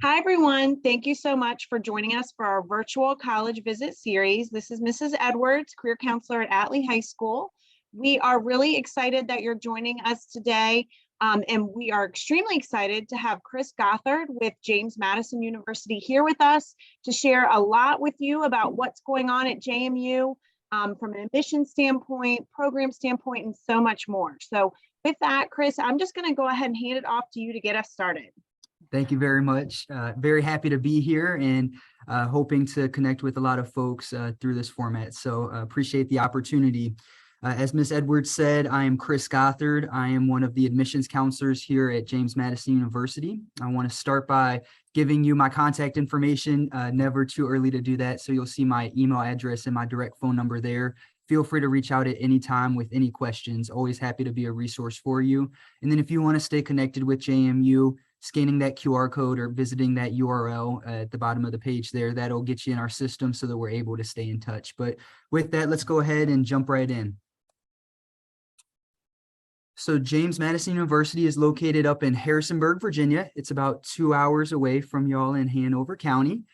Hi, everyone. Thank you so much for joining us for our virtual college visit series. This is Mrs. Edwards, career counselor at Atlee High School. We are really excited that you're joining us today, and we are extremely excited to have Chris Gothard with James Madison University here with us to share a lot with you about what's going on at JMU from an admission standpoint, program standpoint, and so much more. So with that, Chris, I'm just going to go ahead and hand it off to you to get us started. Thank you very much. Very happy to be here and hoping to connect with a lot of folks through this format. So appreciate the opportunity. As Ms. Edwards said, I am Chris Gothard. I am one of the admissions counselors here at James Madison University. I want to start by giving you my contact information. Never too early to do that. So you'll see my email address and my direct phone number there. Feel free to reach out at any time with any questions. Always happy to be a resource for you. And then if you want to stay connected with JMU, scanning that QR code or visiting that URL at the bottom of the page there, that'll get you in our system so that we're able to stay in touch. But with that, let's go ahead and jump right in. So James Madison University is located up in Harrisonburg, Virginia. It's about 2 hours away from y'all in Hanover County.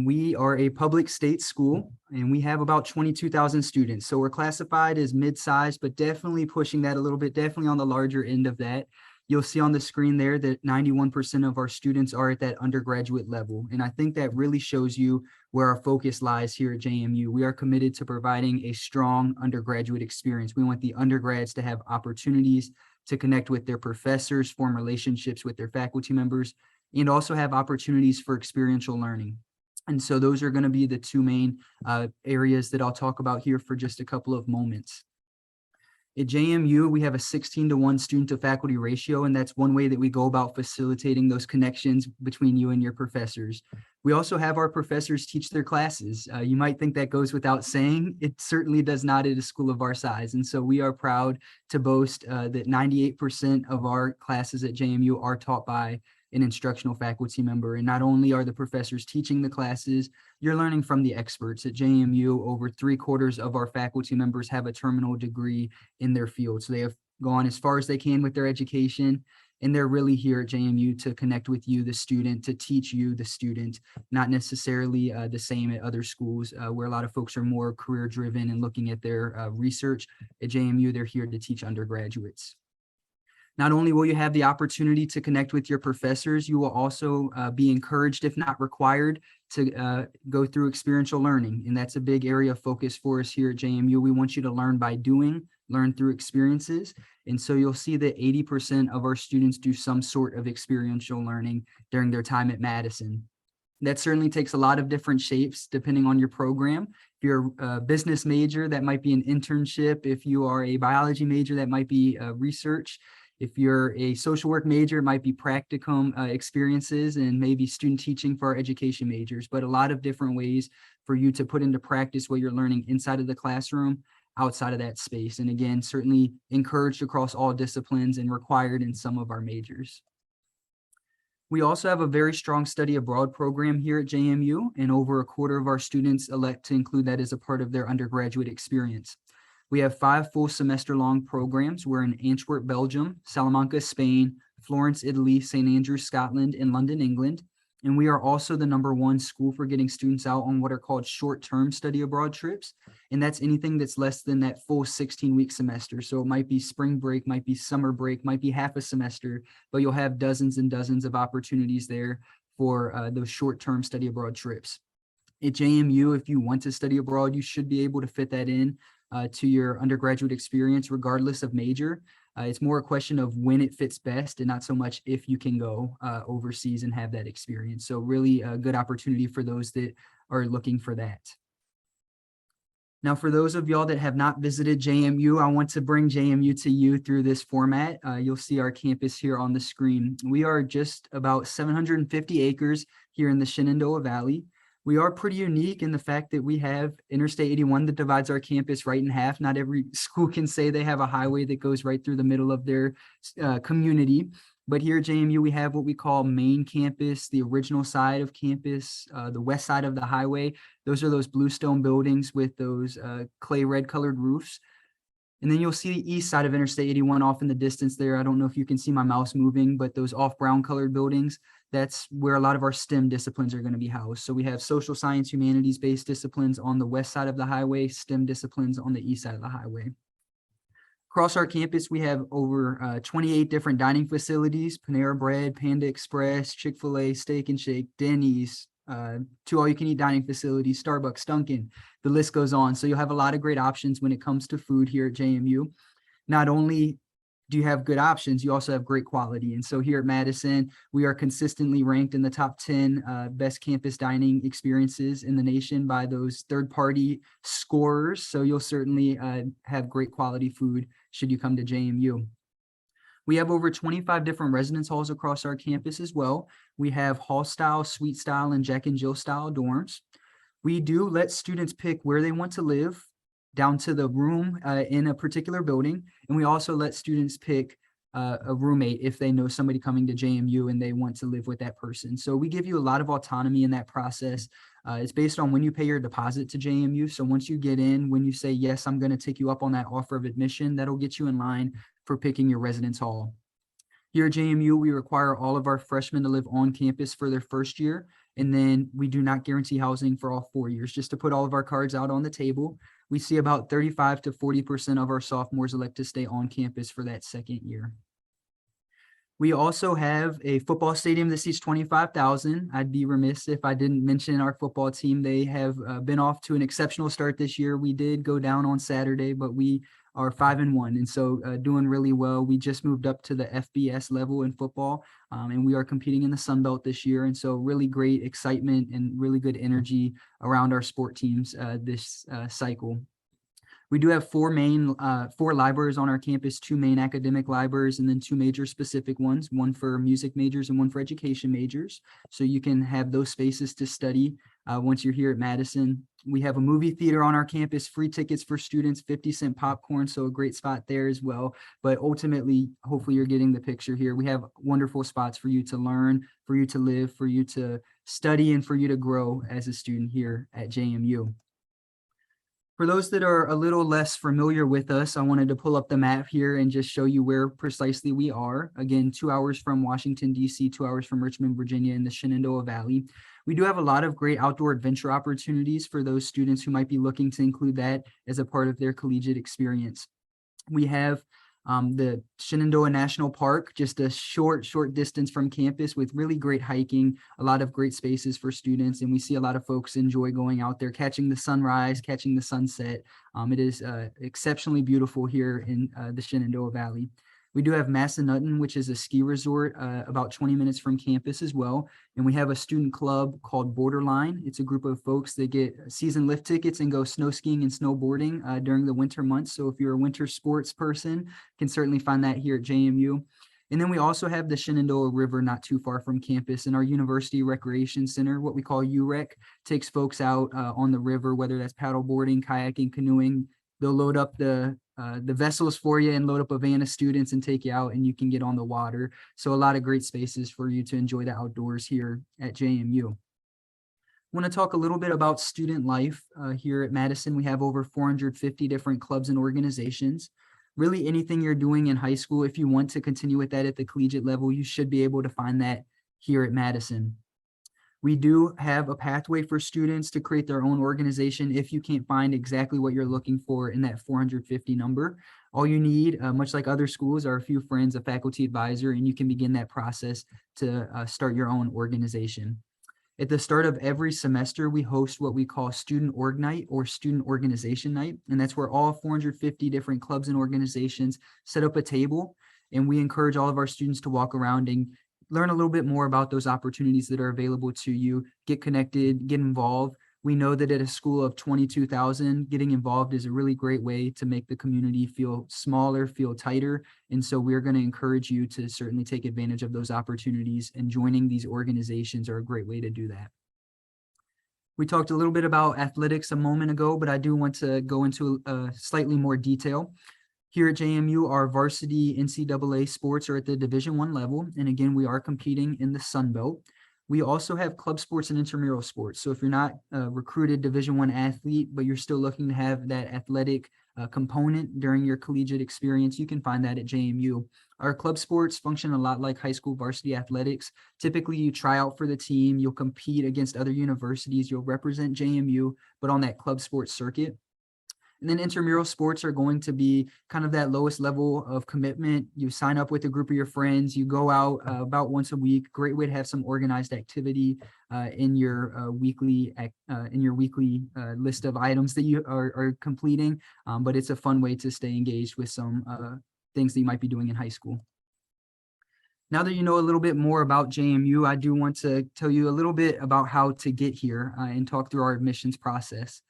We are a public state school and we have about 22,000 students. So we're classified as mid-sized, but definitely pushing that a little bit, definitely on the larger end of that. You'll see on the screen there that 91% of our students are at that undergraduate level. And I think that really shows you where our focus lies here at JMU. We are committed to providing a strong undergraduate experience. We want the undergrads to have opportunities to connect with their professors, form relationships with their faculty members, and also have opportunities for experiential learning. And so those are going to be the two main areas that I'll talk about here for just a couple of moments. At JMU, we have a 16-to-1 student to faculty ratio, and that's one way that we go about facilitating those connections between you and your professors. We also have our professors teach their classes. You might think that goes without saying. It certainly does not at a school of our size. And so we are proud to boast that 98% of our classes at JMU are taught by an instructional faculty member. And not only are the professors teaching the classes, you're learning from the experts. At JMU, over 3/4 of our faculty members have a terminal degree in their field. So they have gone as far as they can with their education, and they're really here at JMU to connect with you, the student, to teach you, the student, not necessarily the same at other schools where a lot of folks are more career driven and looking at their research. At JMU, they're here to teach undergraduates. Not only will you have the opportunity to connect with your professors, you will also be encouraged, if not required, to go through experiential learning. And that's a big area of focus for us here at JMU. We want you to learn by doing, learn through experiences. And so you'll see that 80% of our students do some sort of experiential learning during their time at Madison. That certainly takes a lot of different shapes depending on your program. If you're a business major, that might be an internship. If you are a biology major, that might be research. If you're a social work major, it might be practicum experiences and maybe student teaching for our education majors, but a lot of different ways for you to put into practice what you're learning inside of the classroom, outside of that space. And again, certainly encouraged across all disciplines and required in some of our majors. We also have a very strong study abroad program here at JMU, and over 1/4 of our students elect to include that as a part of their undergraduate experience. We have 5 full semester long programs. We're in Antwerp, Belgium, Salamanca, Spain, Florence, Italy, St. Andrews, Scotland, and London, England. And we are also the #1 school for getting students out on what are called short-term study abroad trips. And that's anything that's less than that full 16-week semester. So it might be spring break, might be summer break, might be half a semester, but you'll have dozens and dozens of opportunities there for those short-term study abroad trips. At JMU, if you want to study abroad, you should be able to fit that in to your undergraduate experience, regardless of major. It's more a question of when it fits best and not so much if you can go overseas and have that experience. So really a good opportunity for those that are looking for that. Now, for those of y'all that have not visited JMU, I want to bring JMU to you through this format. You'll see our campus here on the screen. We are just about 750 acres here in the Shenandoah Valley. We are pretty unique in the fact that we have Interstate 81 that divides our campus right in half. Not every school can say they have a highway that goes right through the middle of their community. But here at JMU, we have what we call main campus, the original side of campus, the west side of the highway. Those are those bluestone buildings with those clay red colored roofs. And then you'll see the east side of Interstate 81 off in the distance there. I don't know if you can see my mouse moving, but those off brown colored buildings, that's where a lot of our STEM disciplines are going to be housed. So we have social science, humanities-based disciplines on the west side of the highway, STEM disciplines on the east side of the highway. Across our campus, we have over 28 different dining facilities: Panera Bread, Panda Express, Chick-fil-A, Steak and Shake, Denny's, 2 all-you-can-eat dining facilities, Starbucks, Dunkin', the list goes on. So you'll have a lot of great options when it comes to food here at JMU. Not only do you have good options, you also have great quality. And so here at Madison, we are consistently ranked in the top 10 best campus dining experiences in the nation by those third-party scorers. So you'll certainly have great quality food should you come to JMU. We have over 25 different residence halls across our campus as well. We have hall style, suite style, and Jack and Jill style dorms. We do let students pick where they want to live, down to the room in a particular building. And we also let students pick a roommate if they know somebody coming to JMU and they want to live with that person. So we give you a lot of autonomy in that process. It's based on when you pay your deposit to JMU. So once you get in, when you say, yes, I'm going to take you up on that offer of admission, that'll get you in line for picking your residence hall. Here at JMU, we require all of our freshmen to live on campus for their first year. And then we do not guarantee housing for all 4 years. Just to put all of our cards out on the table, we see about 35 to 40% of our sophomores elect to stay on campus for that second year. We also have a football stadium that seats 25,000. I'd be remiss if I didn't mention our football team. They have been off to an exceptional start this year. We did go down on Saturday, but we are 5-1, and so doing really well. We just moved up to the FBS level in football, and we are competing in the Sun Belt this year. And so really great excitement and really good energy around our sport teams this cycle. We do have 4 libraries on our campus, 2 main academic libraries, and then 2 major specific ones, one for music majors and one for education majors. So you can have those spaces to study once you're here at Madison. We have a movie theater on our campus, free tickets for students, 50-cent popcorn, so a great spot there as well. But ultimately, hopefully you're getting the picture here. We have wonderful spots for you to learn, for you to live, for you to study, and for you to grow as a student here at JMU. For those that are a little less familiar with us, I wanted to pull up the map here and just show you where precisely we are. Again, 2 hours from Washington, D.C., 2 hours from Richmond, Virginia, in the Shenandoah Valley. We do have a lot of great outdoor adventure opportunities for those students who might be looking to include that as a part of their collegiate experience. We have the Shenandoah National Park, just a short distance from campus with really great hiking, a lot of great spaces for students. And we see a lot of folks enjoy going out there, catching the sunrise, catching the sunset. It is exceptionally beautiful here in the Shenandoah Valley. We do have Massanutten, which is a ski resort about 20 minutes from campus as well. And we have a student club called Borderline. It's a group of folks that get season lift tickets and go snow skiing and snowboarding during the winter months. So if you're a winter sports person, you can certainly find that here at JMU. And then we also have the Shenandoah River not too far from campus, and our University Recreation Center, what we call UREC, takes folks out on the river, whether that's paddle boarding, kayaking, canoeing. They'll load up the vessels for you and load up a van of students and take you out, and you can get on the water. So a lot of great spaces for you to enjoy the outdoors here at JMU. I want to talk a little bit about student life here at Madison. We have over 450 different clubs and organizations. Really anything you're doing in high school, if you want to continue with that at the collegiate level, you should be able to find that here at Madison. We do have a pathway for students to create their own organization if you can't find exactly what you're looking for in that 450 number. All you need, much like other schools, are a few friends, a faculty advisor, and you can begin that process to start your own organization. At the start of every semester, we host what we call Student Org Night or Student Organization Night, and that's where all 450 different clubs and organizations set up a table, and we encourage all of our students to walk around and learn a little bit more about those opportunities that are available to you, get connected, get involved. We know that at a school of 22,000, getting involved is a really great way to make the community feel smaller, feel tighter. And so we're going to encourage you to certainly take advantage of those opportunities, and joining these organizations are a great way to do that. We talked a little bit about athletics a moment ago, but I do want to go into slightly more detail. Here at JMU, our varsity NCAA sports are at the Division I level. And again, we are competing in the Sun Belt. We also have club sports and intramural sports. So if you're not a recruited Division I athlete, but you're still looking to have that athletic component during your collegiate experience, you can find that at JMU. Our club sports function a lot like high school varsity athletics. Typically, you try out for the team, you'll compete against other universities, you'll represent JMU, but on that club sports circuit. And then intramural sports are going to be kind of that lowest level of commitment. You sign up with a group of your friends, you go out about once a week. Great way to have some organized activity in your weekly list of items that you are completing. But it's a fun way to stay engaged with some things that you might be doing in high school. Now that you know a little bit more about JMU, I do want to tell you a little bit about how to get here and talk through our admissions process.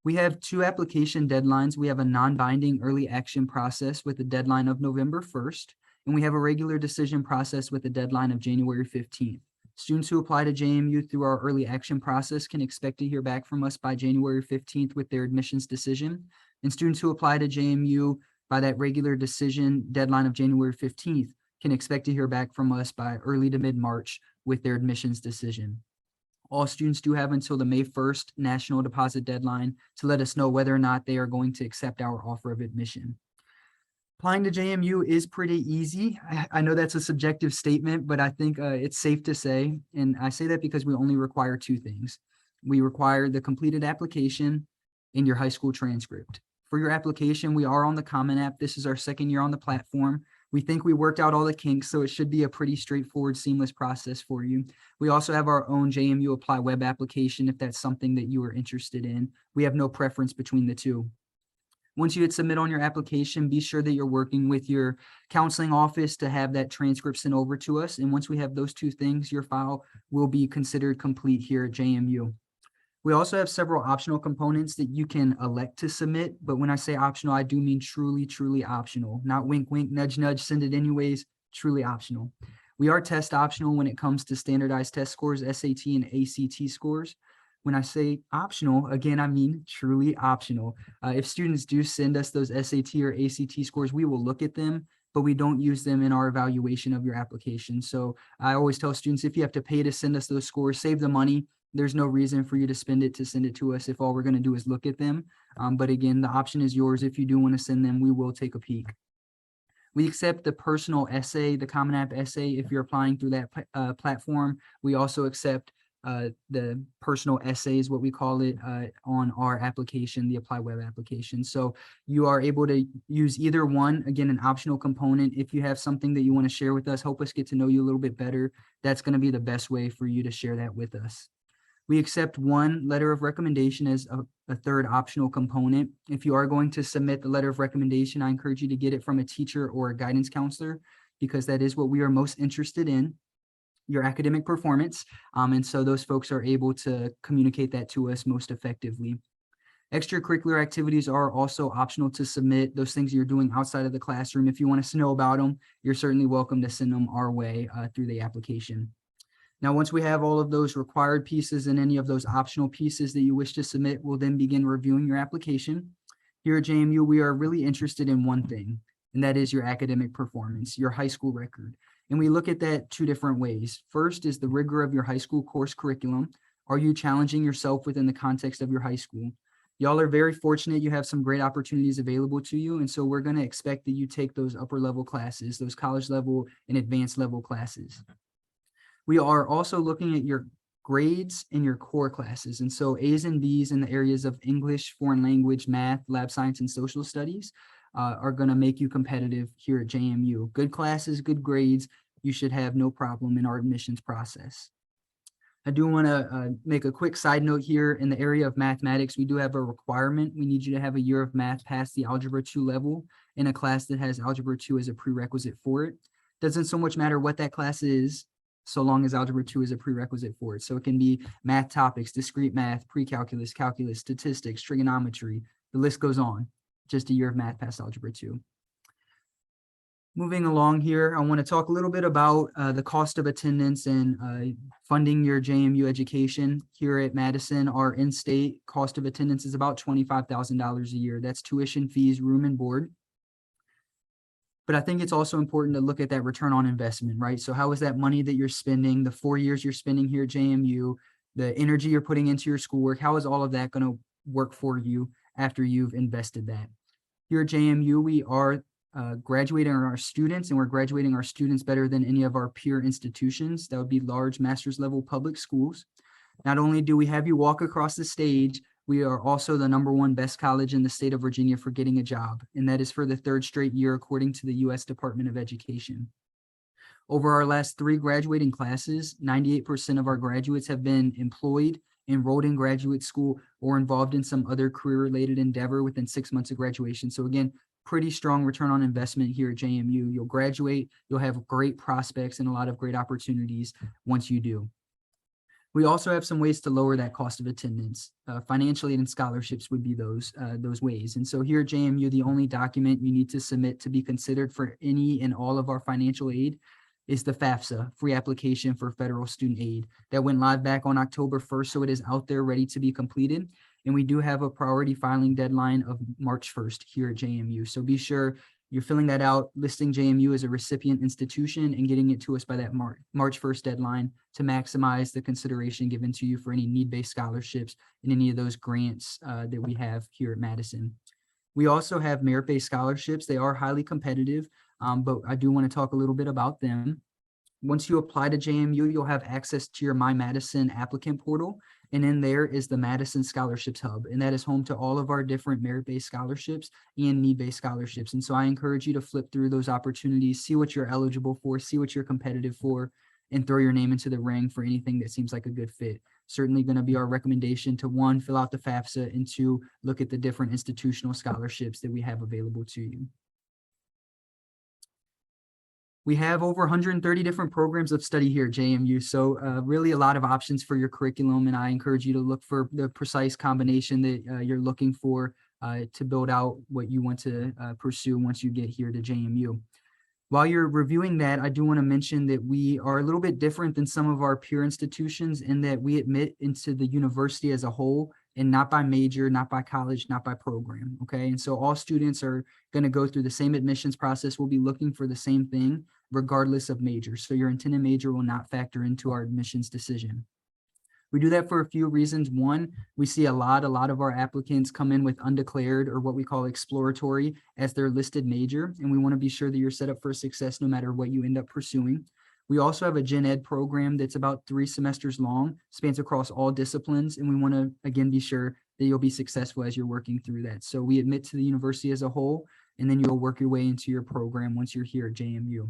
We have 2 application deadlines. We have a non-binding early action process with a deadline of November 1st, and we have a regular decision process with a deadline of January 15th. Students who apply to JMU through our early action process can expect to hear back from us by January 15th with their admissions decision. And students who apply to JMU by that regular decision deadline of January 15th can expect to hear back from us by early to mid-March with their admissions decision. All students do have until the May 1st national deposit deadline to let us know whether or not they are going to accept our offer of admission. Applying to JMU is pretty easy. I know that's a subjective statement, but I think it's safe to say, and I say that because we only require 2 things. We require the completed application and your high school transcript. For your application, we are on the Common App. This is our 2nd year on the platform. We think we worked out all the kinks, so it should be a pretty straightforward, seamless process for you. We also have our own JMU Apply web application if that's something that you are interested in. We have no preference between the 2. Once you hit submit on your application, be sure that you're working with your counseling office to have that transcript sent over to us. And once we have those 2 things, your file will be considered complete here at JMU. We also have several optional components that you can elect to submit, but when I say optional, I do mean truly, truly optional, not wink, wink, nudge, nudge, send it anyways, truly optional. We are test optional when it comes to standardized test scores, SAT and ACT scores. When I say optional, again, I mean truly optional. If students do send us those SAT or ACT scores, we will look at them, but we don't use them in our evaluation of your application. So I always tell students, if you have to pay to send us those scores, save the money. There's no reason for you to send it to us if all we're going to do is look at them. But again, the option is yours. If you do want to send them, we will take a peek. We accept the personal essay, the Common App essay, if you're applying through that platform. We also accept the personal essays, what we call it, on our application, the Apply web application. So you are able to use either one, again, an optional component. If you have something that you want to share with us, help us get to know you a little bit better, that's going to be the best way for you to share that with us. We accept 1 letter of recommendation as a 3rd optional component. If you are going to submit the letter of recommendation, I encourage you to get it from a teacher or a guidance counselor, because that is what we are most interested in, your academic performance. And so those folks are able to communicate that to us most effectively. Extracurricular activities are also optional to submit, those things you're doing outside of the classroom. If you want us to know about them, you're certainly welcome to send them our way through the application. Now, once we have all of those required pieces and any of those optional pieces that you wish to submit, we'll then begin reviewing your application. Here at JMU, we are really interested in one thing, and that is your academic performance, your high school record. And we look at that 2 different ways. First is the rigor of your high school course curriculum. Are you challenging yourself within the context of your high school? Y'all are very fortunate. You have some great opportunities available to you. And so we're going to expect that you take those upper level classes, those college level and advanced level classes. We are also looking at your grades in your core classes. And so A's and B's in the areas of English, foreign language, math, lab science, and social studies are going to make you competitive here at JMU. Good classes, good grades, you should have no problem in our admissions process. I do want to make a quick side note here. In the area of mathematics, we do have a requirement. We need you to have a year of math past the Algebra 2 level in a class that has Algebra 2 as a prerequisite for it. Doesn't so much matter what that class is, so long as Algebra 2 is a prerequisite for it. So it can be math topics, discrete math, pre-calculus, calculus, statistics, trigonometry, the list goes on. Just a year of math past Algebra 2. Moving along here, I want to talk a little bit about the cost of attendance and funding your JMU education. Here at Madison, our in-state cost of attendance is about $25,000 a year. That's tuition, fees, room and board. But I think it's also important to look at that return on investment, right? So how is that money that you're spending, the 4 years you're spending here at JMU, the energy you're putting into your schoolwork, how is all of that going to work for you after you've invested that? Here at JMU, we are graduating our students, and we're graduating our students better than any of our peer institutions. That would be large master's level public schools. Not only do we have you walk across the stage, we are also the #1 best college in the state of Virginia for getting a job, and that is for the 3rd straight year according to the U.S. Department of Education. Over our last 3 graduating classes, 98% of our graduates have been employed, enrolled in graduate school, or involved in some other career-related endeavor within 6 months of graduation. So again, pretty strong return on investment here at JMU. You'll graduate, you'll have great prospects and a lot of great opportunities once you do. We also have some ways to lower that cost of attendance. Financially and scholarships would be those ways. And so here at JMU, the only document you need to submit to be considered for any and all of our financial aid is the FAFSA, free application for federal student aid. That went live back on October 1st, so it is out there ready to be completed. And we do have a priority filing deadline of March 1st here at JMU. So be sure you're filling that out, listing JMU as a recipient institution and getting it to us by that March 1st deadline to maximize the consideration given to you for any need-based scholarships and any of those grants that we have here at Madison. We also have merit-based scholarships. They are highly competitive, but I do want to talk a little bit about them. Once you apply to JMU, you'll have access to your My Madison applicant portal. And in there is the Madison Scholarships Hub, and that is home to all of our different merit-based scholarships and need-based scholarships. And so I encourage you to flip through those opportunities, see what you're eligible for, see what you're competitive for, and throw your name into the ring for anything that seems like a good fit. Certainly going to be our recommendation to 1, fill out the FAFSA, and 2, look at the different institutional scholarships that we have available to you. We have over 130 different programs of study here at JMU, so really a lot of options for your curriculum, and I encourage you to look for the precise combination that you're looking for to build out what you want to pursue once you get here to JMU. While you're reviewing that, I do want to mention that we are a little bit different than some of our peer institutions in that we admit into the university as a whole and not by major, not by college, not by program, okay? And so all students are going to go through the same admissions process. We'll be looking for the same thing regardless of major. So your intended major will not factor into our admissions decision. We do that for a few reasons. 1, we see a lot of our applicants come in with undeclared or what we call exploratory as their listed major. And we want to be sure that you're set up for success no matter what you end up pursuing. We also have a gen ed program that's about 3 semesters long, spans across all disciplines. And we want to, again, be sure that you'll be successful as you're working through that. So we admit to the university as a whole, and then you'll work your way into your program once you're here at JMU.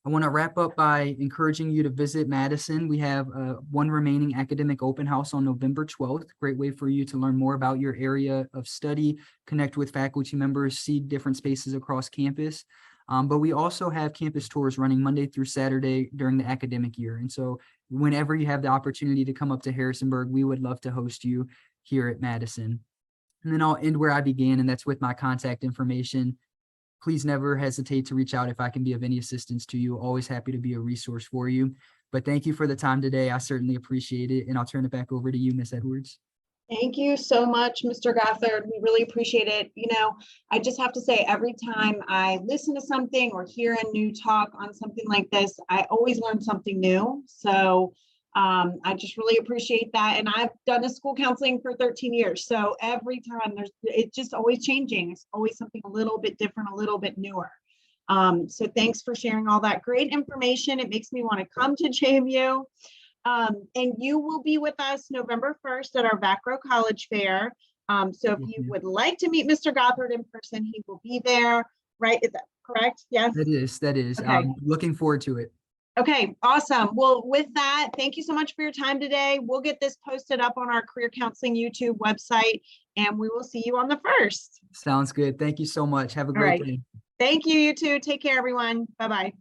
I want to wrap up by encouraging you to visit Madison. We have 1 remaining academic open house on November 12th. Great way for you to learn more about your area of study, connect with faculty members, see different spaces across campus. But we also have campus tours running Monday through Saturday during the academic year. And so whenever you have the opportunity to come up to Harrisonburg, we would love to host you here at Madison. And then I'll end where I began, and that's with my contact information. Please never hesitate to reach out if I can be of any assistance to you. Always happy to be a resource for you. But thank you for the time today. I certainly appreciate it. And I'll turn it back over to you, Ms. Edwards. Thank you so much, Mr. Gothard. We really appreciate it. You know, I just have to say, every time I listen to something or hear a new talk on something like this, I always learn something new. So I just really appreciate that. And I've done a school counseling for 13 years. So every time it's just always changing. It's always something a little bit different, a little bit newer. So thanks for sharing all that great information. It makes me want to come to JMU. And you will be with us November 1st at our Vacro College Fair. So if you would like to meet Mr. Gothard in person, he will be there, right? Is that correct? Yes? That is. Okay. I'm looking forward to it. Okay, awesome. Well, with that, thank you so much for your time today. We'll get this posted up on our Career Counseling YouTube website, and we will see you on the 1st. Sounds good. Thank you so much. Have a great day. Thank you, you too. Take care, everyone. Bye-bye.